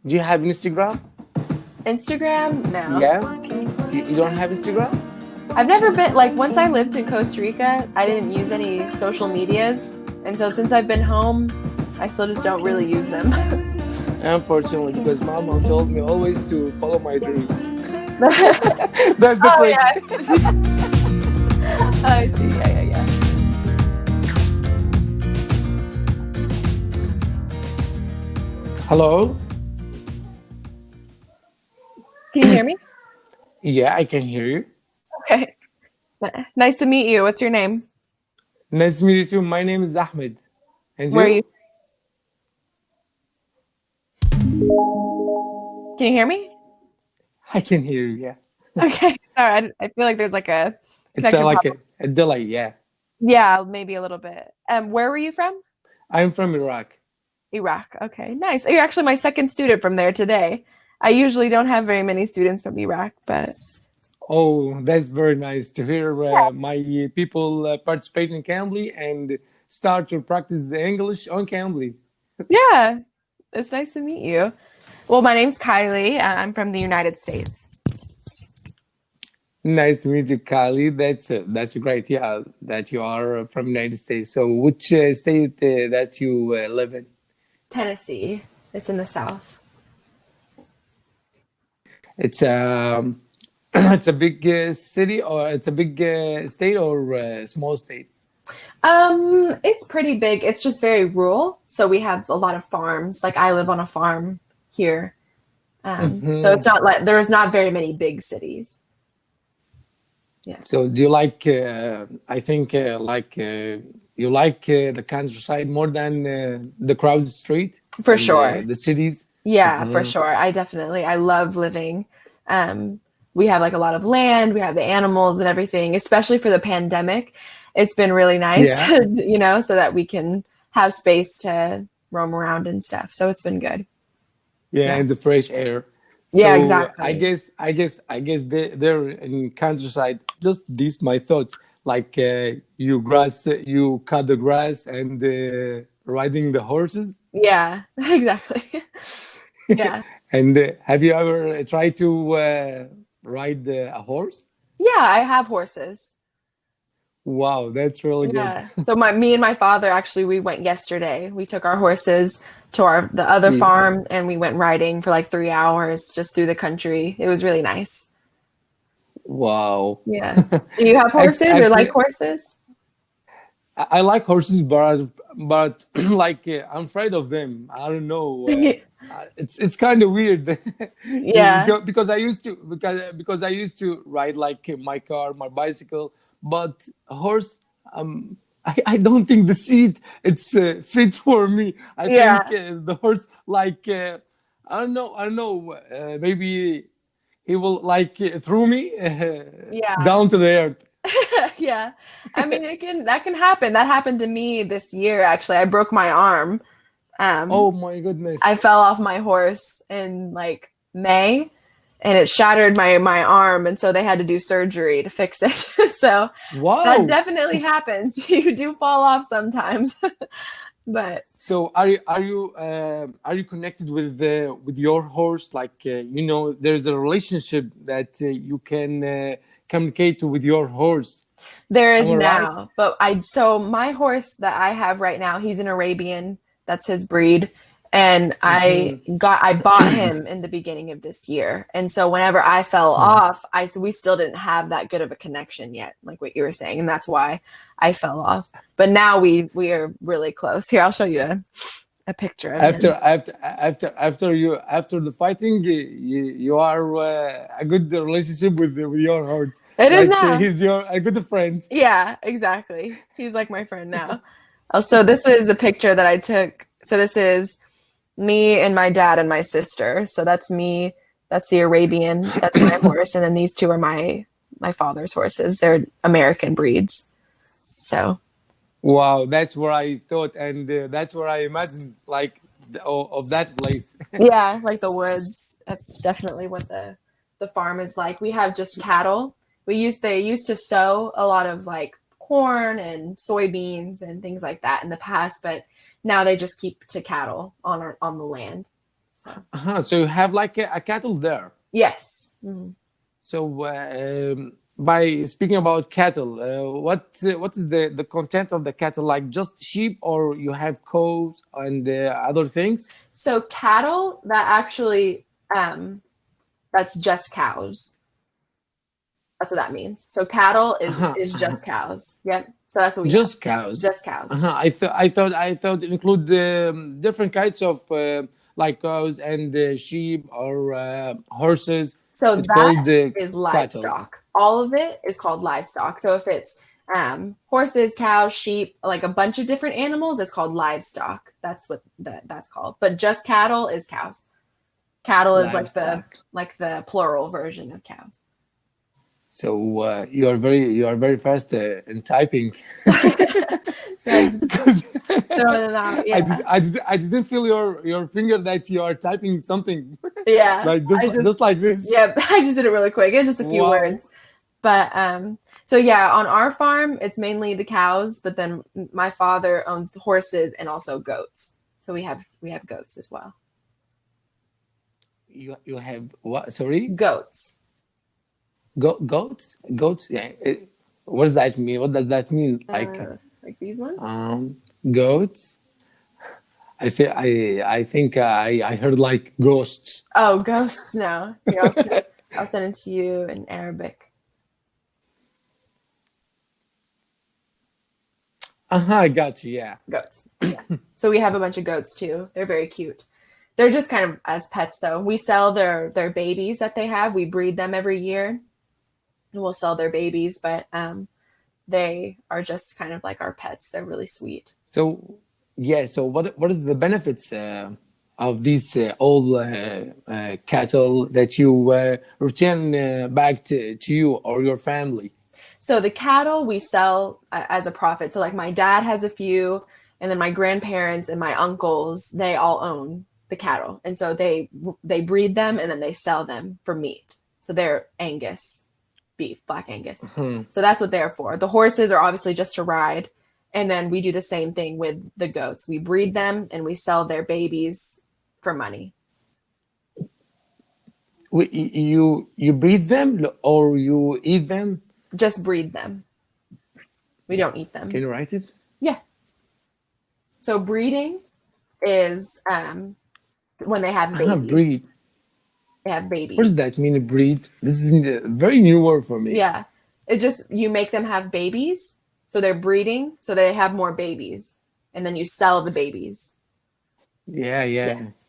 Do you have Instagram? Instagram? No. Yeah? You don't have Instagram? I've never been, like, once I lived in Costa Rica, I didn't use any social medias. And so since I've been home, I still just don't really use them. Unfortunately, because my mom told me always to follow my dreams. That's the Oh, trick. yeah. I see. Yeah, yeah, yeah. Hello? Can you hear me? Yeah, I can hear you. Okay. Nice to meet you. What's your name? Nice to meet you too. My name is Ahmed. And Where are you? you? Can you hear me? I can hear you, yeah. Okay. Sorry, I feel like there's like a It's connection like problem. a delay, yeah. Yeah, maybe a little bit. Where were you from? I'm from Iraq. Iraq. Okay, nice. You're actually my second student from there today. I usually don't have very many students from Iraq, but Oh, that's very nice to hear yeah, my people participate in Cambly and start to practice the English on Cambly. yeah, it's nice to meet you. Well, my name's Kylie. I'm from the United States. Nice to meet you, Khali. That's great. Yeah, that you are from United States. So, which state that you live in? Tennessee. It's in the South. It's it's a big city, or it's a big state, or small state. It's pretty big. It's just very rural. So we have a lot of farms. Like I live on a farm here. So Hmm. it's not like there's not very many big cities. Yeah, So, do you like? I think you like the countryside more than the crowded street for and sure. the cities. Yeah, for Hmm. sure. I love living. We have like a lot of land, we have the animals and everything, especially for the pandemic. It's been really nice, Yeah, so that we can have space to roam around and stuff. So it's been good. yeah, Yeah. and the fresh air. Yeah, So exactly. I guess they're in countryside. Just these my thoughts. Like you cut the grass and riding the horses. Yeah, exactly. Yeah. And have you ever tried to ride a horse? Yeah, I have horses. Wow, that's really good. Yeah. So me and my father actually we went yesterday. We took our horses to the other Yeah. farm and we went riding for like 3 hours just through the country. It was really nice. Wow. Yeah. Do you have horses or like Actually, horses? I like horses, but like I'm afraid of them. I don't know. It's kind of weird. Yeah. Because I used to because I used to ride like my car, my bicycle, but a horse. I don't think the seat it's fit for me. I think Yeah. the horse like I don't know. Maybe he will like throw me Yeah. down to the earth. Yeah. I mean, that can happen. That happened to me this year actually. I broke my arm. Um Oh my goodness! I fell off my horse in like May and it shattered my arm and so they had to do surgery to fix it. So that Wow. definitely happens. You do fall off sometimes. But So are you connected with your horse? Like there's a relationship that you can communicate with your horse. there Am is I right? now. But so my horse that I have right now, he's an Arabian. That's his breed. And Hmm. I bought him in the beginning of this year. And so whenever I fell off, we still didn't have that good of a connection yet, like what you were saying. And that's why I fell off. But now we are really close. Here, I'll show you a picture of him. After the fighting, you are a good relationship with your horse. It is Like now. he's your a good friend. Yeah, exactly. He's like my friend now. Oh, so this is a picture that I took. So this is me and my dad and my sister. So that's me. That's the Arabian. That's my horse, and then these two are my father's horses. They're American breeds. So Wow, that's where I thought, and that's where I imagined like of that place. yeah, like the woods. That's definitely what the farm is like. We have just cattle. They used to sow a lot of like corn and soybeans and things like that in the past, but now they just keep to cattle on the land. So you have like a cattle there. Yes. Mhm. So by speaking about cattle, what is the content of the cattle? Like just sheep, or you have cows and other things? So cattle, that actually, that's just cows. That's what that means. So cattle is just cows. Yep. So that's what we have. Just cows. Just cows. I thought it include different kinds of like cows and sheep or horses. So It's that called is cattle. livestock. All of it is called livestock. So if it's horses, cows, sheep, like a bunch of different animals, it's called livestock. That's what that's called. But just cattle is cows. Cattle is Livestock. like the plural version of cows. So you are very fast in typing. Thanks. Because Throwing it out. Yeah. I didn't feel your finger that you are typing something Yeah. like just like this. Yeah, I just did it really quick. It's just a few Wow. words. But so yeah, on our farm it's mainly the cows, but then my father owns the horses and also goats. So we have goats as well. You have what? Sorry, Goats. goats. Yeah. What does that mean? What does that mean? Like these ones? Goats. I think I heard like ghosts. Oh, ghosts. No. Here, I'll send it to you in Arabic. I got you. Yeah. Goats. Yeah. So we have a bunch of goats too. They're very cute. They're just kind of as pets though. We sell their babies that they have. We breed them every year. And we'll sell their babies, but they are just kind of like our pets. They're really sweet. So yeah. So what is the benefits of these old cattle that you return back to you or your family? So the cattle we sell as a profit. So like my dad has a few, and then my grandparents and my uncles, they all own the cattle. And so they breed them and then they sell them for meat. So they're Angus beef, black Angus. So that's what they're for. The horses are obviously just to ride. And then we do the same thing with the goats. We breed them and we sell their babies for money. You breed them or you eat them? Just breed them. We don't eat them. Can you write it? Yeah. So breeding is when they have babies. Breed. They have babies. What does that mean, breed? This is a very new word for me. Yeah. It just, you make them have babies. So they're breeding. So they have more babies. And then you sell the babies. Yeah.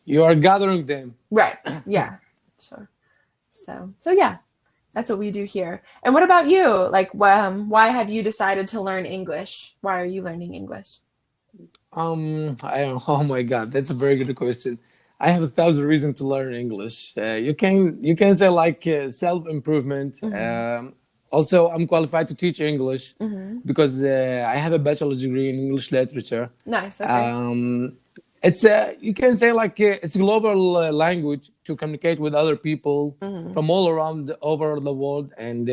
You are gathering them. Right. Yeah. Sure. So yeah, that's what we do here. And what about you? Like, why have you decided to learn English? Why are you learning English? I don't. Oh my God, that's a very good question. I have 1,000 reasons to learn English. You can say like self-improvement. Also, I'm qualified to teach English because I have a bachelor's degree in English literature. Nice. Okay. It's you can say like it's a global language to communicate with other people from all around over the world, and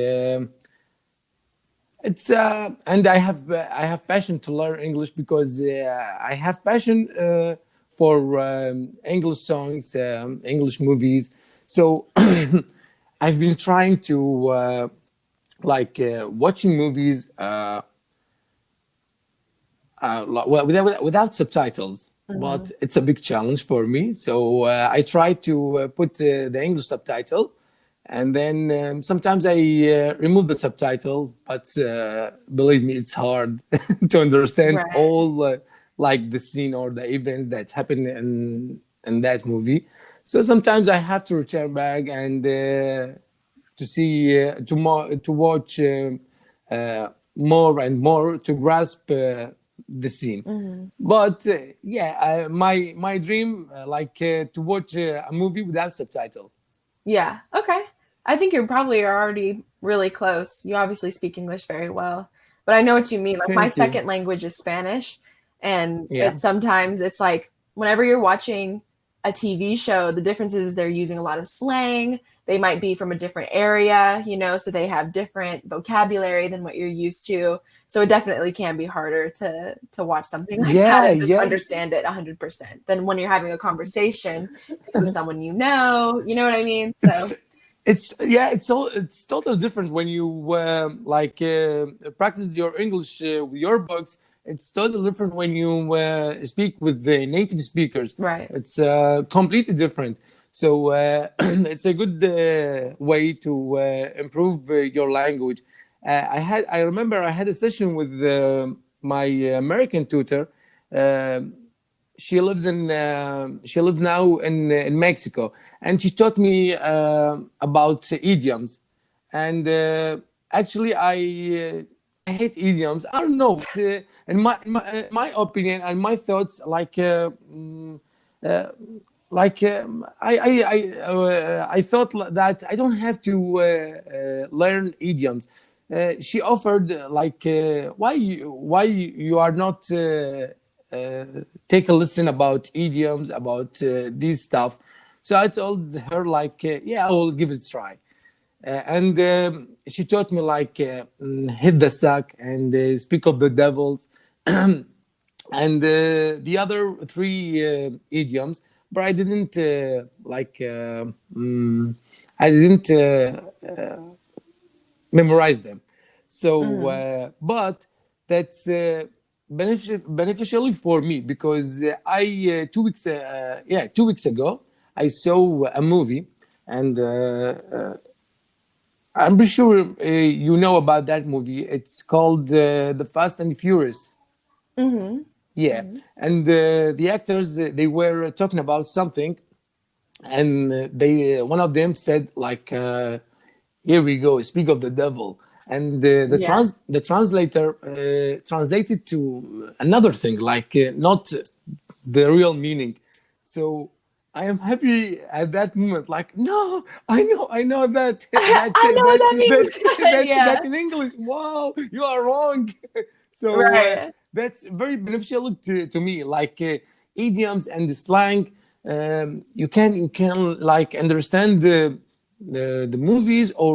it's and I have passion to learn English because I have passion for English songs, English movies. So I've been trying to watching movies well, without subtitles. But it's a big challenge for me. So I try to put the English subtitle, and then sometimes I remove the subtitle. But believe me, it's hard to understand Right. all like the scene or the events that happen in that movie. So sometimes I have to return back and to see to watch more and more to grasp the scene. But yeah, my dream to watch a movie without subtitle. Yeah. Okay. I think you're probably already really close. You obviously speak English very well, but I know what you mean. Like my Thank you. second language is Spanish, and Yeah. sometimes it's like whenever you're watching a TV show, the difference is they're using a lot of slang. They might be from a different area, you know, so they have different vocabulary than what you're used to. So it definitely can be harder to watch something like that Yeah, and just yeah. understand it 100% than when you're having a conversation with someone you know what I mean? So It's totally different when you practice your English with your books. It's totally different when you speak with the native speakers. right. It's completely different. So it's a good way to improve your language. I remember I had a session with my American tutor. Um she lives now in Mexico, and she taught me about idioms. And actually, I hate idioms. I don't know. In my opinion and my thoughts, I thought that I don't have to learn idioms. She offered why you are not take a listen about idioms, about this stuff. So I told her yeah, I will give it a try. And she taught me hit the sack and speak of the devils and the other three idioms, but I didn't I didn't memorize them. So, but that's beneficially for me because I 2 weeks ago I saw a movie, and I'm pretty sure you know about that movie. It's called The Fast and Furious. Yeah, and the actors they were talking about something, and they one of them said "Here we go, speak of the devil," and Yeah. the translator translated to another thing, not the real meaning. So I am happy at that moment. Like, no, I know that I know what that means. that Yeah. in English. Wow, you are wrong. So Right. that's very beneficial to me. Idioms and the slang, you can understand the movies or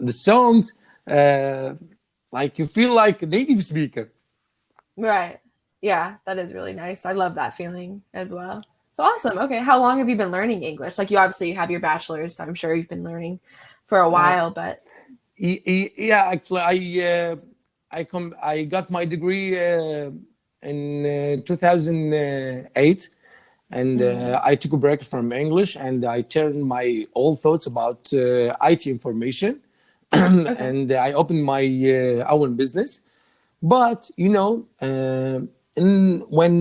the songs. You feel like a native speaker. Right. Yeah, that is really nice. I love that feeling as well. So awesome. Okay, how long have you been learning English? Like you have your bachelor's, so I'm sure you've been learning for a Uh, while, but Yeah, actually, I got my degree in 2008, and Mhm. I took a break from English and I turned my old thoughts about IT information, Okay. and I opened my own business. But when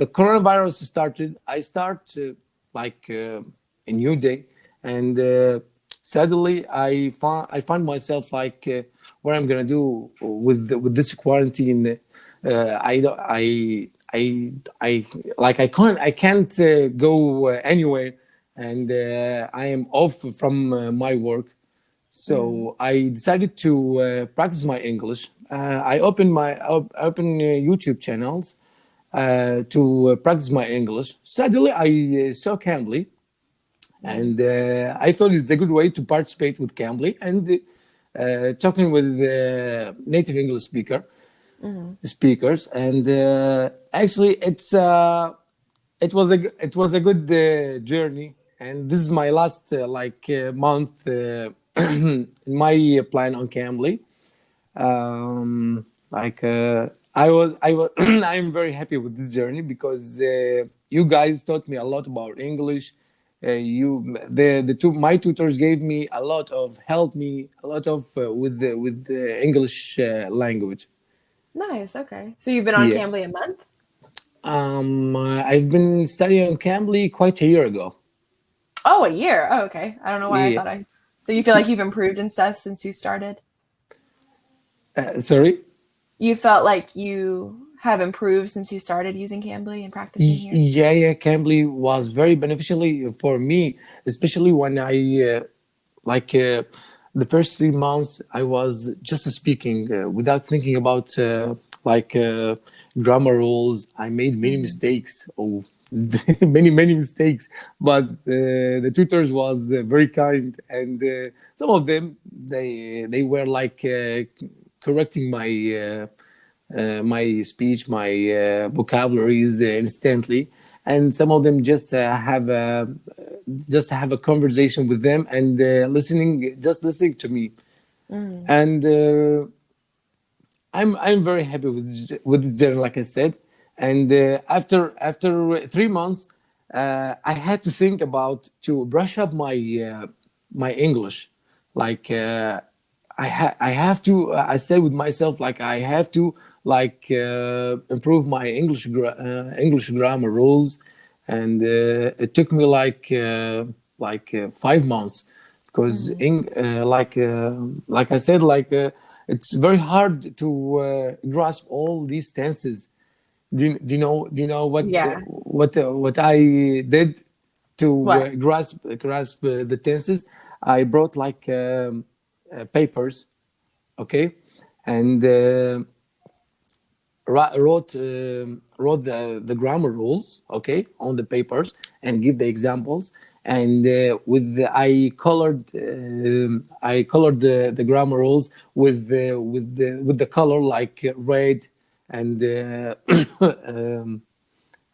the coronavirus started, I start a new day, and suddenly I find myself what I'm gonna do with this quarantine. I don't- I can't go anywhere, and I am off from my work. Mm. So I decided to practice my English. I opened YouTube channels to practice my English. Suddenly, I saw Cambly, Mm. and I thought it's a good way to participate with Cambly and talking with native English Mhm. speakers. And actually, it was a good journey, and this is my last month in my plan on Cambly. I was I'm very happy with this journey because you guys taught me a lot about English. My tutors gave me a lot of help me a lot of with the English language. Nice. Okay. So you've been on Yeah. Cambly a month? I've been studying Cambly quite a year ago. Oh, a year. Oh, okay. I don't know why I Yeah. thought I. So you feel like you've improved and stuff since you started? Sorry. You felt like you have improved since you started using Cambly and practicing here? Yeah, Cambly was very beneficially for me, especially when like uh, the first 3 months, I was just speaking without thinking about like grammar rules. I made many Mhm. mistakes. Oh, many mistakes, but the tutors was very kind, and some of them they were like correcting my speech, my vocabularies instantly, and some of them just have a conversation with them and listening to me, and I'm very happy with the journey, like I said. And after 3 months, I had to think about to brush up my English. Like I have to. I said with myself, like I have to like improve my English grammar rules, and it took me like 5 months because like I said, it's very hard to grasp all these tenses. Do you know Yeah. what I did to What? grasp the tenses? I brought like papers, okay, and wrote the grammar rules, okay, on the papers and give the examples. And I colored the grammar rules with the color like red and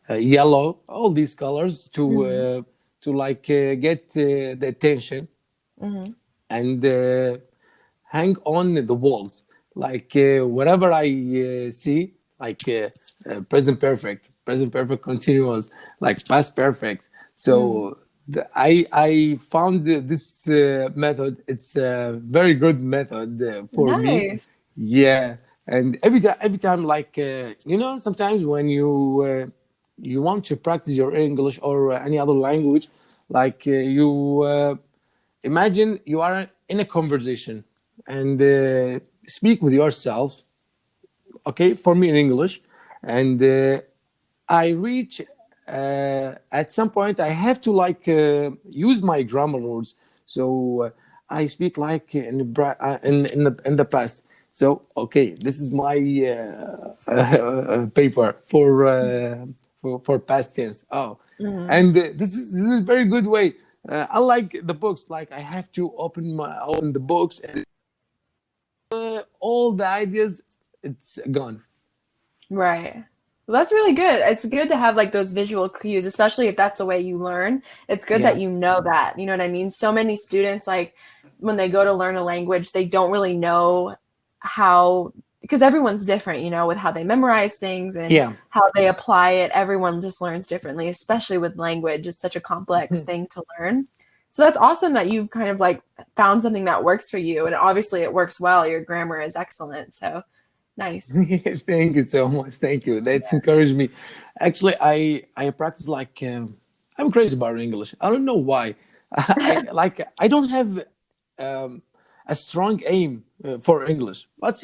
yellow, all these colors to like get the attention and hang on the walls. Like whatever I see, like present perfect continuous, like past perfect. So I found this method. It's a very good method for me. Nice. Yeah, and every time, like sometimes when you want to practice your English or any other language, like you imagine you are in a conversation and speak with yourself, okay, for me in English, and I reach at some point I have to like use my grammar rules. So I speak like in the past. So okay, this is my paper for past tense. Oh, and this is a very good way. Unlike the books, like I have to open the books and all the ideas, it's gone. Right. Well, that's really good. It's good to have like those visual cues, especially if that's the way you learn. It's good that Yeah. you know that. You know what I mean? So many students, like when they go to learn a language, they don't really know how, because everyone's different, you know, with how they memorize things and Yeah. how they apply it. Everyone just learns differently, especially with language. It's such a complex thing to learn. So that's awesome that you've kind of like found something that works for you. And obviously it works well. Your grammar is excellent. So nice. Thank you so much. Thank you. That's encouraged me. Actually, I practice like I'm crazy about English. I don't know why. I don't have um, a strong aim for English, but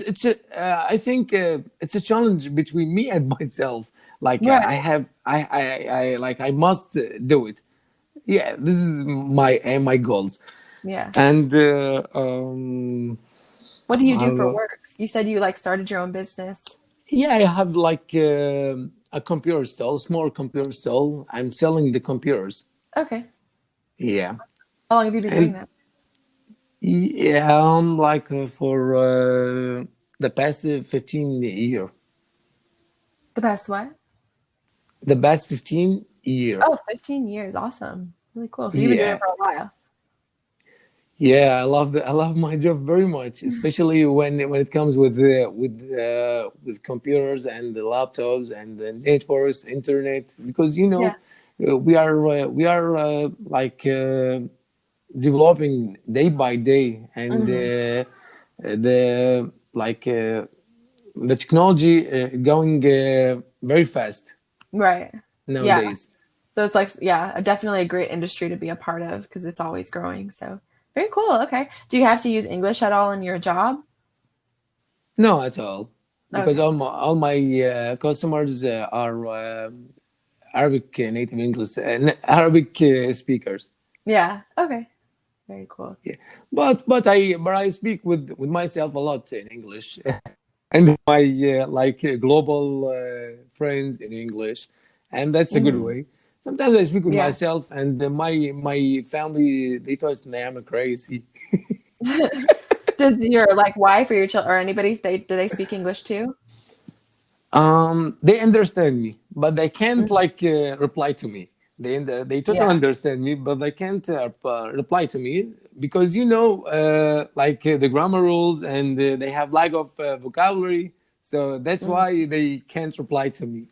I think it's a challenge between me and myself. Like I Right. have I must do it. Yeah, this is my aim, my goals, Yeah. and What do you I do don't for know. work? You said you like started your own business. Yeah, I have like a computer stall, small computer stall. I'm selling the computers. Okay. Yeah, How long have you been doing and that? yeah, like for the past 15 year, The past what? the past 15 year. Oh, 15 years. Awesome. Really cool. So you've been doing it Yeah, for a while. yeah, I love my job very much, especially when it comes with computers and the laptops and the networks, internet, because Yeah. we are like developing day by day, and Hmm. the technology going very fast Right. Yeah. nowadays. So it's like, yeah, definitely a great industry to be a part of because it's always growing. So very cool. Okay. Do you have to use English at all in your job? No, at all, because Okay. all my customers are Arabic native English Arabic speakers. Yeah. Okay. Very cool. Yeah, but I speak with myself a lot in English, and my like global friends in English, and that's a good Hmm. way. Sometimes I speak with Yeah. myself, and my family, they thought I'm crazy. Does your like wife or your child or anybody do they speak English too? They understand me, but they can't Mhm. like reply to me. They totally Yeah. understand me, but they can't reply to me because like the grammar rules, and they have lack of vocabulary. So that's Mhm. why they can't reply to me.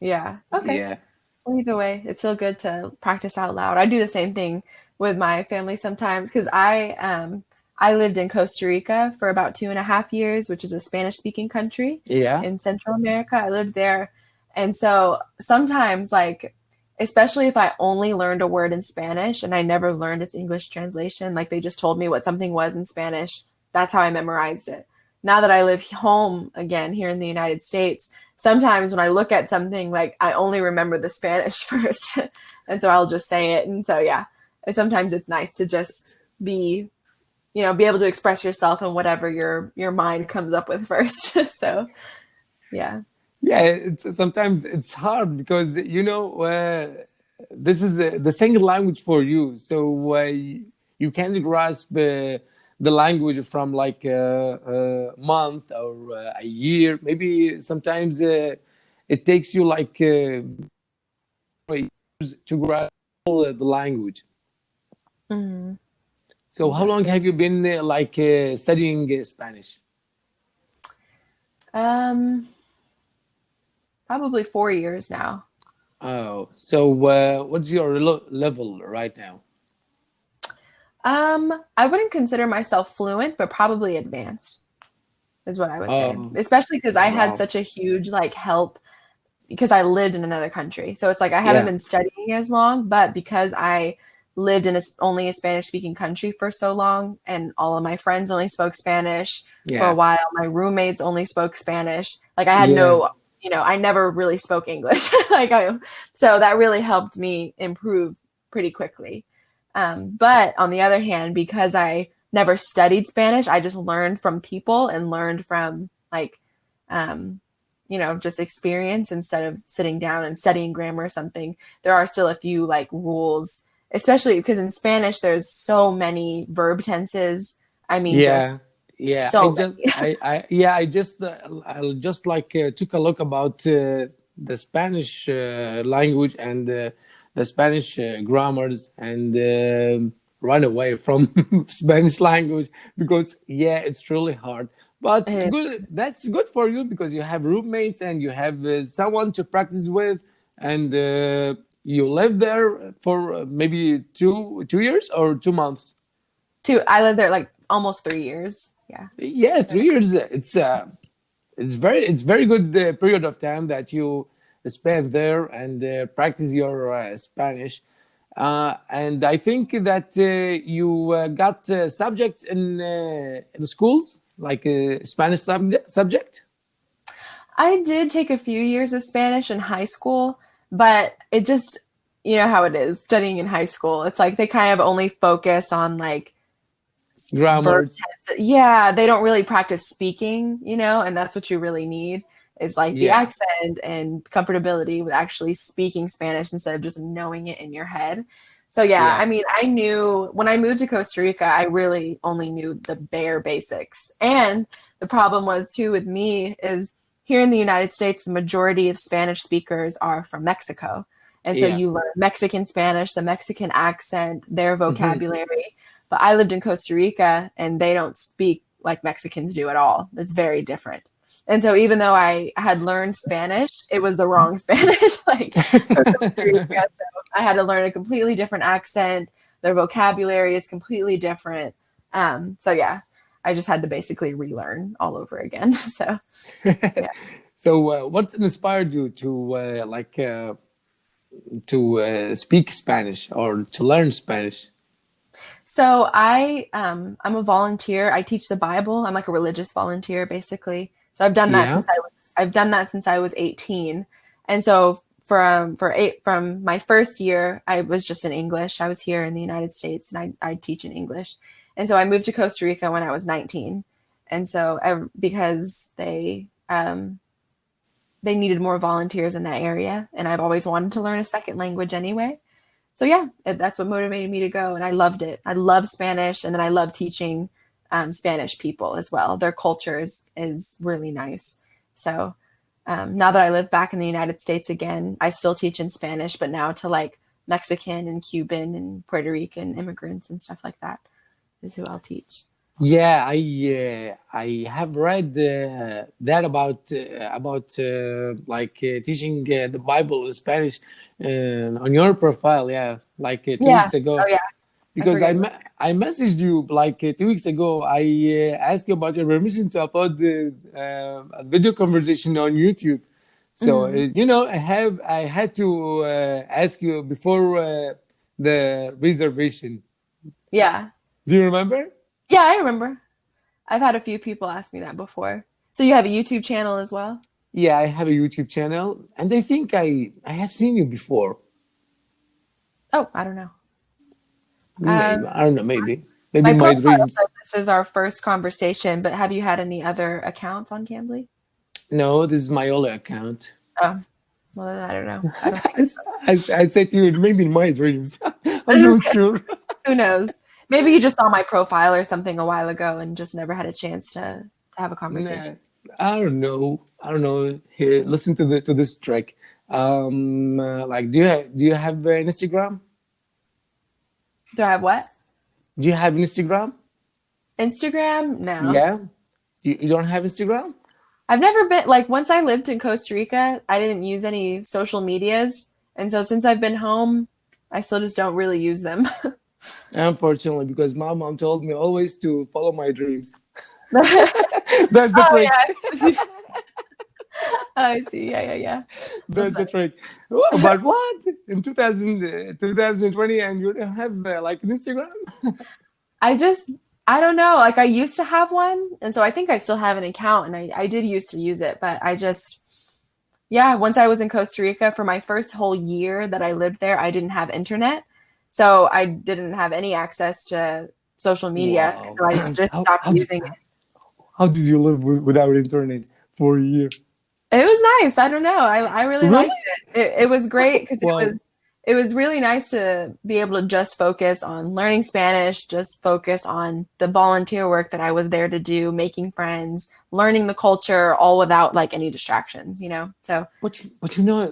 Yeah. Okay. Yeah, Well, either way, it's still good to practice out loud. I do the same thing with my family sometimes because I lived in Costa Rica for about 2.5 years, which is a Spanish speaking country yeah, in Central America. I lived there. And so sometimes like especially if I only learned a word in Spanish and I never learned its English translation, like they just told me what something was in Spanish, that's how I memorized it. Now that I live home again here in the United States, sometimes when I look at something, like I only remember the Spanish first, and so I'll just say it. And so yeah, and sometimes it's nice to just be able to express yourself in whatever your mind comes up with first. So yeah. yeah. Sometimes it's hard because this is the second language for you, so you can't grasp the language from like a month or a year. Maybe sometimes it takes you like years to grasp the language. Mhm. So how long have Exactly. you been like studying Spanish? Um, Probably 4 years now. Oh, so what's your level right now? I wouldn't consider myself fluent, but probably advanced is what I would say. Oh, Especially because I had wow. such a huge like help because I lived in another country. So it's like I haven't Yeah, been studying as long, but because I lived in only a Spanish speaking country for so long and all of my friends only spoke Spanish for a yeah, while, my roommates only spoke Spanish. Like I had yeah, I never really spoke English. So that really helped me improve pretty quickly. But on the other hand, because I never studied Spanish, I just learned from people and learned from like um, just experience instead of sitting down and studying grammar or something. There are still a few like rules, especially because in Spanish there's so many verb tenses. I mean, yeah, just yeah. so many. I just like took a look about the Spanish language and the Spanish grammars, and run away from Spanish language because yeah, it's really hard. But good, that's good for you because you have roommates and you have someone to practice with, and you live there for maybe 2 years or 2 months. I lived there like almost 3 years. Yeah. Yeah, 3 years. It's very good period of time that you spend there and practice your Spanish. And I think that you got subjects in schools like Spanish subject. I did take a few years of Spanish in high school, but it just, you know how it is studying in high school. It's like they kind of only focus on like verb Grammars. tense. Yeah, they don't really practice speaking, and that's what you really need is like the Yeah, accent and comfortability with actually speaking Spanish instead of just knowing it in your head. So yeah, I yeah, mean, I knew when I moved to Costa Rica, I really only knew the bare basics. And the problem was too with me is here in the United States, the majority of Spanish speakers are from Mexico. And so yeah. you learn Mexican Spanish, the Mexican accent, their Hmm. vocabulary. But I lived in Costa Rica and they don't speak like Mexicans do at all. It's very different. And so even though I had learned Spanish, it was the wrong Spanish, like for Costa Rica. So I had to learn a completely different accent. Their vocabulary is completely different. So yeah, I just had to basically relearn all over again. So yeah. So, what inspired you to speak Spanish or to learn Spanish? So I'm a volunteer. I teach the Bible. I'm like a religious volunteer basically. So Yeah, I've done that since I was 18. And so from my first year, I was just in English. I was here in the United States and I teach in English. And so I moved to Costa Rica when I was 19. And so because they needed more volunteers in that area. And I've always wanted to learn a second language anyway. So yeah, that's what motivated me to go. And I loved it. I love Spanish. And then I love teaching Spanish people as well. Their culture is really nice. So now that I live back in the United States again, I still teach in Spanish, but now to like Mexican and Cuban and Puerto Rican immigrants and stuff like that is who I'll teach. Yeah, I have read that about teaching the Bible in Spanish on your profile. Yeah, like 2 weeks ago. Oh yeah. Because I messaged you like 2 weeks ago. I asked you about your permission to upload a video conversation on YouTube. So I had to ask you before the reservation. Yeah. Do you remember? Yeah, I remember. I've had a few people ask me that before. So you have a YouTube channel as well? Yeah, I have a YouTube channel, and I think I have seen you before. Oh, I don't know. Maybe. I don't know. Maybe My my profile dreams. says this is our first conversation, but have you had any other accounts on Cambly? No, this is my only account. Oh, well, then I don't know. I don't think so. I said to you, maybe in my dreams. I'm not sure. Who knows? Maybe you just saw my profile or something a while ago and just never had a chance to have a conversation. I don't know. Here, listen to this track. Like, do you have an Instagram? Do I have what? Do you have an Instagram? Instagram? No. Yeah. You don't have Instagram? I've never been, like, once I lived in Costa Rica, I didn't use any social medias. And so since I've been home, I still just don't really use them. Unfortunately, because my mom told me always to follow my dreams. That's the trick. Yeah. I see. Yeah. That's the trick. Oh, but what? In 2020 and you don't have like an Instagram? I don't know. Like I used to have one. And so I think I still have an account and I did used to use it, but once I was in Costa Rica for my first whole year that I lived there, I didn't have internet. So I didn't have any access to social media. Wow. So I just stopped using it. How did you live without internet for a year? It was nice. I don't know. I really liked it. It was great because Wow. it was really nice to be able to just focus on learning Spanish, just focus on the volunteer work that I was there to do, making friends, learning the culture, all without like any distractions, So But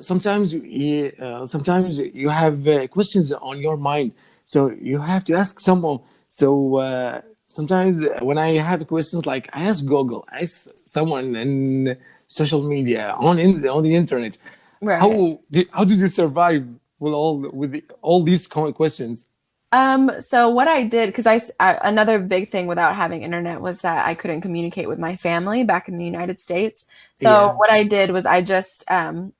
sometimes you have questions on your mind, so you have to ask someone. So sometimes when I have questions, like I ask Google, I ask someone in social media on the internet. right. How did you survive with all these questions? So what I did, because another big thing without having internet was that I couldn't communicate with my family back in the United States. So Yeah. what I did was I just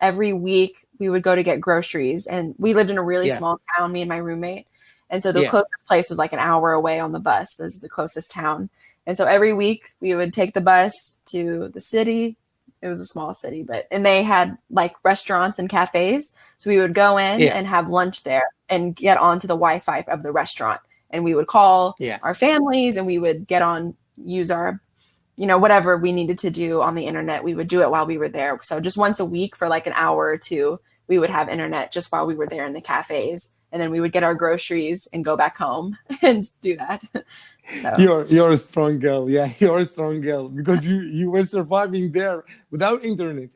every week we would go to get groceries, and we lived in a really Yeah. small town, me and my roommate. And so the Yeah. closest place was like an hour away on the bus. This is the closest town. And so every week we would take the bus to the city. It was a small city, and they had like restaurants and cafes. So we would go in Yeah. and have lunch there and get onto the Wi-Fi of the restaurant. And we would call Yeah. our families and we would use our, whatever we needed to do on the internet. We would do it while we were there. So just once a week for like an hour or two, we would have internet just while we were there in the cafes. And then we would get our groceries and go back home and do that. So. You're a strong girl. Yeah, you're a strong girl because you were surviving there without internet.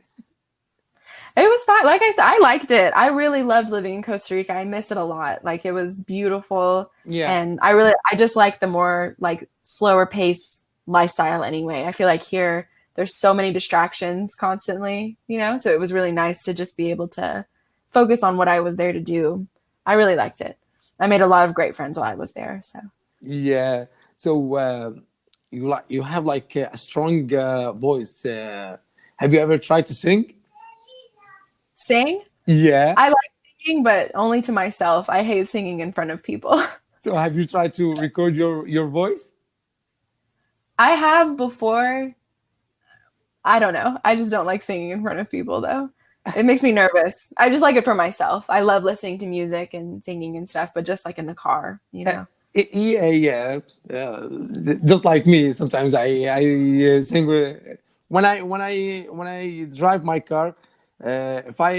It was fine. Like I said, I liked it. I really loved living in Costa Rica. I miss it a lot. Like it was beautiful. Yeah. And I just like the more like slower pace lifestyle anyway. I feel like here there's so many distractions constantly, so it was really nice to just be able to focus on what I was there to do. I really liked it. I made a lot of great friends while I was there. So Yeah. So you have like a strong voice. Have you ever tried to sing? sing? Yeah. I like singing, but only to myself. I hate singing in front of people. So have you tried to record your voice? I have before. I don't know. I just don't like singing in front of people though. It makes me nervous. I just like it for myself. I love listening to music and singing and stuff, but just like in the car, Yeah. Just like me, sometimes I sing when I drive my car, if I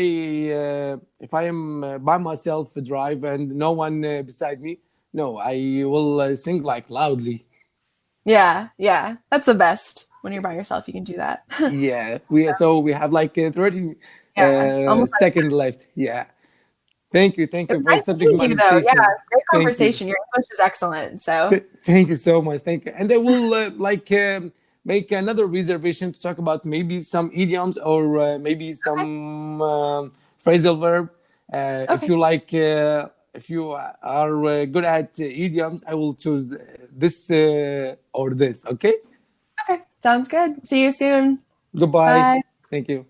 am by myself drive and no one beside me, no, I will sing like loudly. Yeah, that's the best. When you're by yourself, you can do that. Yeah, we have like 30 Yeah, almost like second left. Yeah. Thank you it was for nice accepting meeting my you, though. Yeah, invitation. great Thank you. conversation. Your English is excellent. So, Thank you so much. Thank you. And I will make another reservation to talk about maybe some idioms or maybe some phrasal verb. If okay, you like, if you are good at idioms, I will choose this or this. Okay. okay, sounds good. See you soon. Goodbye. Bye. Thank you.